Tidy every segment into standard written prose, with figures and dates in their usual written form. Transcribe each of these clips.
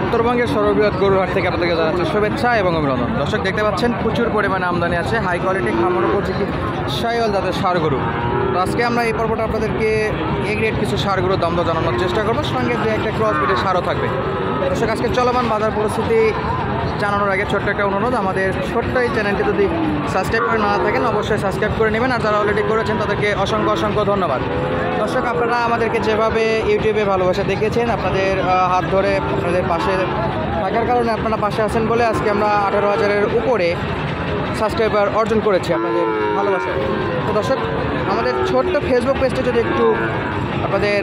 উত্তরবঙ্গের সর্ববৃহৎ গরুর হাট থেকে আপনাদেরকে জানাচ্ছি শুভেচ্ছা এবং অভিনন্দন। দর্শক দেখতে পাচ্ছেন প্রচুর পরিমাণে আমদানি আছে হাই কোয়ালিটি খামার উপযোগী শাহিওয়াল জাতের ষাঁড় গরু। তো আজকে আমরা এই পর্বটা আপনাদেরকে এ গ্রেড কিছু ষাঁড় গরুর দাম জানানোর চেষ্টা করবো, সঙ্গে দু একটা ক্রস ব্রিডের ষাঁড়ও থাকবে। দর্শক আজকে চলমান বাজার পরিস্থিতি জানানোর আগে ছোট্ট একটা অনুরোধ, আমাদের ছোট্ট এই চ্যানেলটি যদি সাবস্ক্রাইব করে না থাকেন অবশ্যই সাবস্ক্রাইব করে নেবেন, আর যারা অলরেডি করেছেন তাদেরকে অসংখ্য অসংখ্য ধন্যবাদ। দর্শক আপনারা আমাদেরকে যেভাবে ইউটিউবে ভালোবাসা দেখেছেন, আপনাদের হাত ধরে আপনাদের পাশে থাকার কারণে আপনারা পাশে আছেন বলে আজকে আমরা 18,000-এর উপরে সাবস্ক্রাইবার অর্জন করেছি আপনাদের ভালোবাসায়। তো দর্শক আমাদের ছোট্ট ফেসবুক পেজটা যদি একটু আপনাদের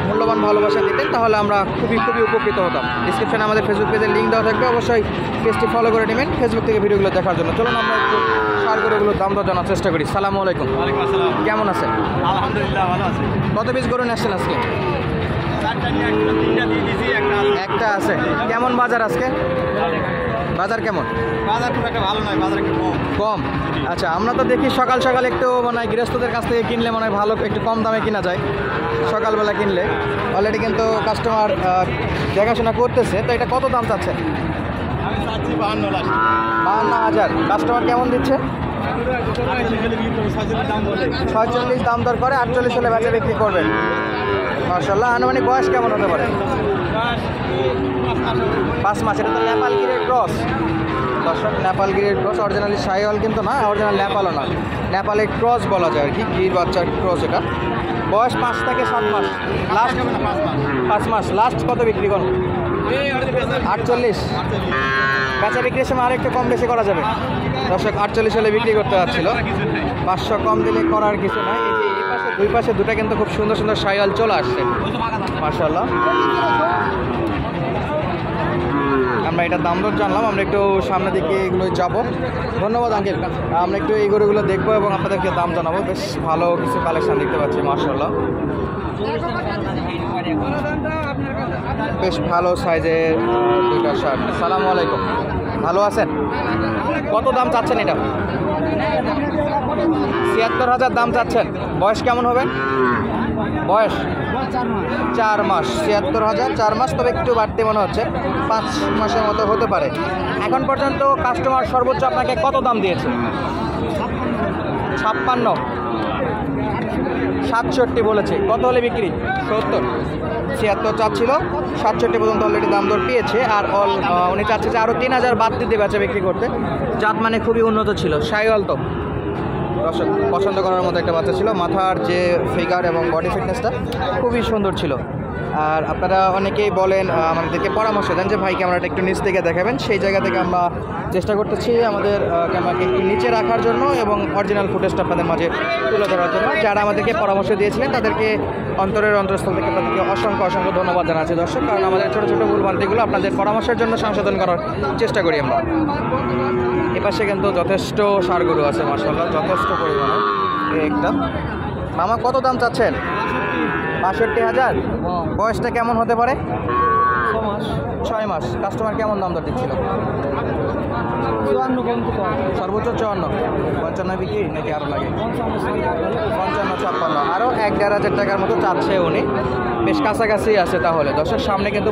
মূল্যবান ভালোবাসা দিতেন তাহলে আমরা খুবই উপকৃত হতাম। ডিসক্রিপশনে আমাদের ফেসবুক পেজের লিঙ্ক দেওয়া থাকবে, অবশ্যই পেজটি ফলো করে নেবেন ফেসবুক থেকে ভিডিওগুলো দেখার জন্য। চলুন আমরা একটু ষাঁড় গরুগুলোর দাম দর জানার চেষ্টা করি। সালামু আলাইকুম। ওয়ালাইকুম আসসালাম। কেমন আছেন? আলহামদুলিল্লাহ ভালো আছি। কত পিস গরু নিয়ে আজকে? একটা আছে। কেমন বাজার আজকে? বাজার কেমন? বাজার খুব একটা ভালো নয়, বাজার একটু কম। আচ্ছা, আমরা তো দেখি সকাল সকাল একটু মানে গৃহস্থদের কাছ থেকে কিনলে মানে ভালো একটু কম দামে কিনা যায় সকালবেলা কিনলে। অলরেডি কিন্তু কাস্টমার দেখাশোনা করতেছে। তো এটা কত দাম চাচ্ছেন? আমি চাচ্ছি 52,000। কাস্টমার কেমন দিচ্ছে? 46 দাম দর করে, 48 হলে বেচা বিক্রি করবেন। মাশাআল্লাহ। আনুমানিক বয়স কেমন হতে পারে? 5 মাস। এটা তো নেপালগিরের ক্রস। দর্শক নেপালগিরের ক্রস, অরিজিনালি শাহিওয়াল কিন্তু না, অরিজিনাল নেপালও না, নেপালের ক্রস বলা যায় আর কি, গির বাচ্চার ক্রস এটা। বয়স 5 থেকে 7 মাস। লাস্ট 5 মাস। লাস্ট কত বিক্রি করুন? 48। বেচা বিক্রির সময় আরেকটু কম বেশি করা যাবে। দর্শক 48 হলে বিক্রি করতে পারছিল, 500 কম দিলে করার কিছু নাই। এই যে এই পাশে দুই পাশে দুটা কিন্তু খুব সুন্দর সুন্দর শাহিওয়াল চলে আসছে মাশাআল্লাহ। আমরা এটা দাম দর জানলাম, আমরা একটু সামনের দিকে এগুলো যাব। ধন্যবাদ আঙ্কেল। আমরা একটু এই গরুগুলো দেখবো এবং আপনাদেরকে দাম জানাবো। বেশ ভালো কিছু কালেকশন দেখতে পাচ্ছি মাশাআল্লাহ। বেশ ভালো সাইজের দুইটা শার্ট। সালামু আলাইকুম। ভালো আছেন? কত দাম চাচ্ছেন এটা? 76,000 দাম চাচ্ছেন। বয়স কেমন হবে? বয়স 4 মাস। 76,000 4 মাস, তবে একটু বাড়তি মনে হচ্ছে, 5 মাসের মতো হতে পারে। এখন পর্যন্ত কাস্টমার সর্বোচ্চ আপনাকে কত দাম দিয়েছে? 56। 67 বলেছে। কত হলে বিক্রি? 70। 76 চাচ্ছিল, 67 পর্যন্ত অলরেডি দাম দর পেয়েছে। আর উনি চাচ্ছে যে আরও 3,000 বাদ দিতে বেচা বিক্রি করতে। জাত মানে খুবই উন্নত ছিল, শাহিওয়াল তো দর্শক পছন্দ করার মতো একটা বাচ্চা ছিল। মাথার যে ফিগার এবং বডি ফিটনেসটা খুবই সুন্দর ছিল। আর আপনারা অনেকেই বলেন, আমাদেরকে পরামর্শ দেন যে ভাই ক্যামেরাটা একটু নিচ থেকে দেখাবেন। সেই জায়গা থেকে আমরা চেষ্টা করতেছি আমাদের ক্যামেরাকে একটু নিচে রাখার জন্য এবং অরিজিনাল ফুটেজটা আপনাদের মাঝে তুলে ধরার জন্য। যারা আমাদেরকে পরামর্শ দিয়েছিলেন তাদেরকে অন্তরস্থল থেকে তাদেরকে অসংখ্য অসংখ্য ধন্যবাদ জানাচ্ছি দর্শক, কারণ আমাদের ছোটো ছোটো ভুলভ্রান্তিগুলো আপনাদের পরামর্শের জন্য সংশোধন করার চেষ্টা করি আমরা। এপাশে কিন্তু যথেষ্ট ষাঁড় গরু আছে মাশাআল্লাহ, যথেষ্ট পরিমাণে। একদম মামা কত দাম চাচ্ছেন? 62,000। বয়সটা কেমন হতে পারে? 6 মাস। কাস্টমার কেমন দাম দর দিচ্ছিল? 54 সর্বোচ্চ 54। 55 বিক্রি নাকি আরও লাগে? 55 56। আরও 1-1.5 টাকার মতো চাচ্ছে উনি। বেশ কাছাকাছি আছে তাহলে। দর্শক সামনে কিন্তু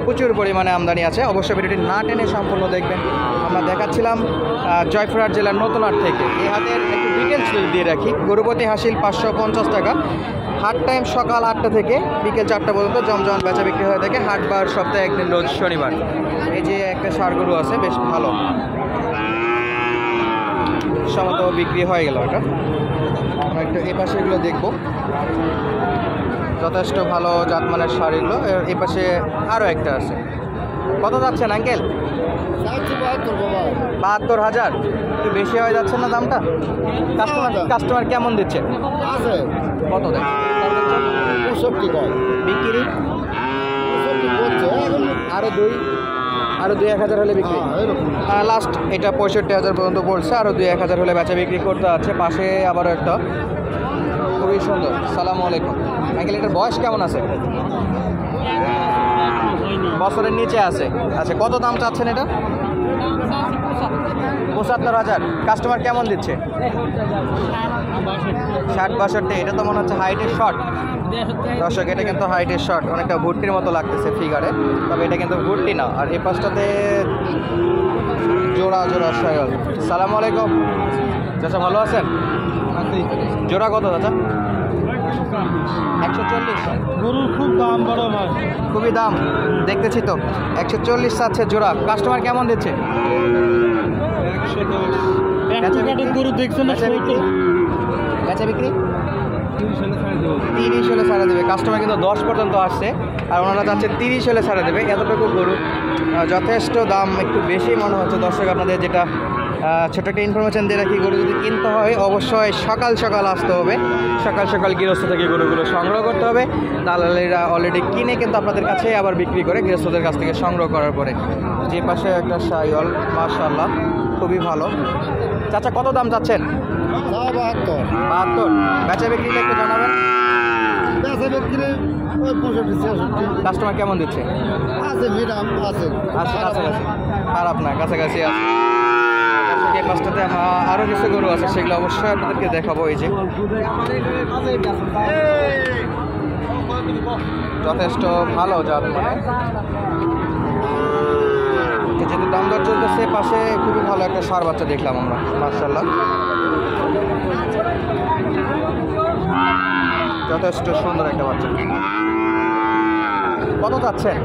প্রচুর পরিমাণে আমদানি আছে। অবশ্যই ভিডিওটি না টেনে সম্পূর্ণ দেখবেন। আমরা দেখাচ্ছিলাম জয়পুরহাট জেলার নতুনহাট থেকে। এই হাটের একটু ডিটেলস দিয়ে রাখি। গরুপতি হাসিল 550 টাকা। হাট টাইম সকাল 8টা থেকে বিকেল 4টা পর্যন্ত জমজমান বেচা বিক্রি হয়ে থাকে। হাটবার সপ্তাহে একদিন রোজ শনিবার। এই যে একটা ষাঁড় গরু আছে বেশ ভালো, সমত বিক্রি হয়ে গেল ওটা। আমরা একটু এই পাশে এগুলো দেখবো, যথেষ্ট ভালো জাতমানের ষাঁড় এগুলো। এই পাশে আরও একটা আছে। কত যাচ্ছেন আঙ্কেল? 72,000। একটু বেশি হয়ে যাচ্ছে না দামটা? কাস্টমার কেমন দিচ্ছে? কত দেয়? 65 বিক্রি আরও 2-1,000 হলে বিক্রি। লাস্ট এটা 65,000 পর্যন্ত বলছে, আরও 2-1,000 হলে বেচা বিক্রি করতে আছে। পাশে আবারও একটা খুবই সুন্দর। সালামু আলাইকুম আঙ্কেল, এটার বয়স কেমন আছে? বছরের নিচে আছে। আচ্ছা, কত দাম চাচ্ছেন এটা? 75,000। কাস্টমার কেমন দিচ্ছে? 60-62। এটা তো মনে হচ্ছে হাইটের শর্ট। দর্শক এটা কিন্তু হাইটের শট, অনেকটা ভুট্টির মতো লাগতেছে ফিগারে, তবে এটা কিন্তু ভুট্টি না। আর এই পাশটাতে জোড়া জোড়া সাইকেল। সালাম আলাইকুম চাচা, ভালো আছেন? জোড়া কত চাচা? 140। গরুর খুব দাম বড় ভাই, খুবই দাম দেখতেছি তো। 140 চাচ্ছে জোড়া। কাস্টমার কেমন দিচ্ছে? 110 গরু দেখছেন না? বেচা বিক্রি 30 হলে ছাড়া দেবে। কাস্টমার কিন্তু 10 পর্যন্ত আসছে, আর ওনারা চাচ্ছে 30 হলে ছাড়া দেবে। এতটুকু গরু যথেষ্ট দাম, একটু বেশি মনে হচ্ছে। দর্শক আপনাদের যেটা ছোটো একটা ইনফরমেশন দিয়ে রাখি, গরু যদি কিনতে হয় অবশ্যই সকাল সকাল আসতে হবে। সকাল সকাল গৃহস্থ থেকে গরুগুলো সংগ্রহ করতে হবে। দালালেরা অলরেডি কিনে কিন্তু আপনাদের কাছে আবার বিক্রি করে, গৃহস্থদের কাছ থেকে সংগ্রহ করার পরে। যে পাশে একটা শাইওয়াল, মাশাআল্লাহ খুবই ভালো। চাচা কত দাম চাচ্ছেন? 72। বেচা বিক্রিটা একটু জানাবেন। কাস্টমার কেমন দিচ্ছে? আছে কাছাকাছি, খারাপ না, কাছাকাছি আছে। এই পাশটাতে আরও কিছু গরু আছে, সেগুলো অবশ্যই আপনাদেরকে দেখাবো। এই যে যথেষ্ট ভালো জাত, মানে যেহেতু দাম দর চলতেছে, পাশে খুবই ভালো একটা ষাঁড় বাচ্চা দেখলাম আমরা, মাশাআল্লাহ যথেষ্ট সুন্দর একটা বাচ্চা। কত চাচ্ছেন?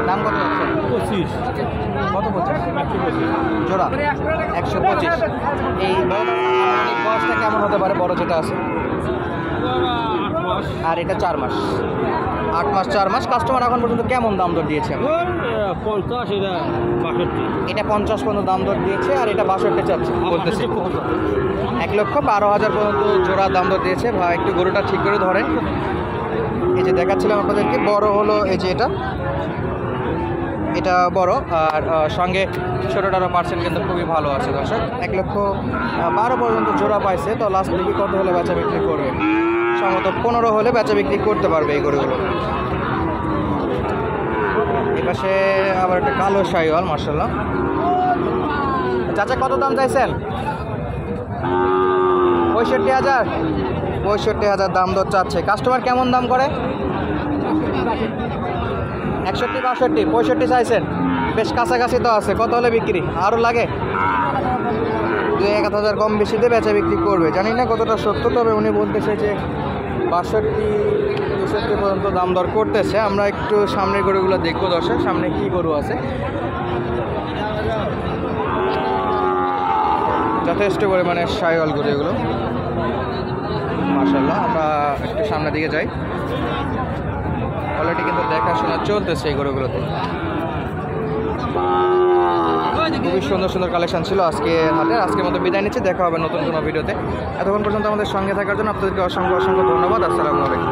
দাম কত যাচ্ছেন? 25। কত 25? জোড়া 125। এই বয়সটা কেমন হতে পারে বড় যেটা আছে? আর এটা 4 মাস। 8 মাস 4 মাস। কাস্টমার এখন পর্যন্ত কেমন দাম দর দিয়েছে? 50, এটা 62। এটা 50 পর্যন্ত দাম দর দিয়েছে, আর এটা 62 চাচ্ছে বলতেছে। 1,12,000 পর্যন্ত জোড়া দাম দর দিয়েছে। ভাই একটু গরুটা ঠিক করে ধরেন। এই যে দেখাচ্ছিলাম আপনাদেরকে, বড় হলো এই যে এটা বড়, আর সঙ্গে ছোটোটারও পার্সেন্ট কিন্তু খুবই ভালো আছে। দর্শক 1,12,000 পর্যন্ত জোড়া পাইছে। তো লাস্ট দিকে কত হলে বেচা বিক্রি করবে? সম্ভবত 15 হলে বেচা বিক্রি করতে পারবে এই গরুগুলো। এপাশে আবার একটা কালো শাইওয়াল, মাশাআল্লাহ। চাচা কত দাম চাইছেন? 65,000। 65,000 দাম দর চাচ্ছে। কাস্টমার কেমন দাম করে? 61, 62, 65 চাইছেন। বেশ কাছাকাছি তো আছে। কত হলে বিক্রি? আরও লাগে 2-1,000 কম বেশিতে বেচা বিক্রি করবে। জানি না কতটা সত্য, তবে উনি বলতেছে যে 62-63 পর্যন্ত দাম দর করতেছে। আমরা একটু সামনের গরুগুলো দেখবো দর্শক, সামনে কি গরু আছে। যথেষ্ট পরিমাণে শাইওয়াল গরু এগুলো, মাশাআল্লাহ। আমরা একটু সামনের দিকে যাই। অলরেডি কিন্তু দেখাশোনা চলতেছে এই গরুগুলোতে। খুবই সুন্দর সুন্দর কালেকশন ছিল আজকে হাটের। আজকের মতো বিদায় নিচ্ছি, দেখা হবে নতুন কোনো ভিডিওতে। এতক্ষণ পর্যন্ত আমাদের সঙ্গে থাকার জন্য আপনাদেরকে অসংখ্য অসংখ্য ধন্যবাদ। আসসালামু আলাইকুম।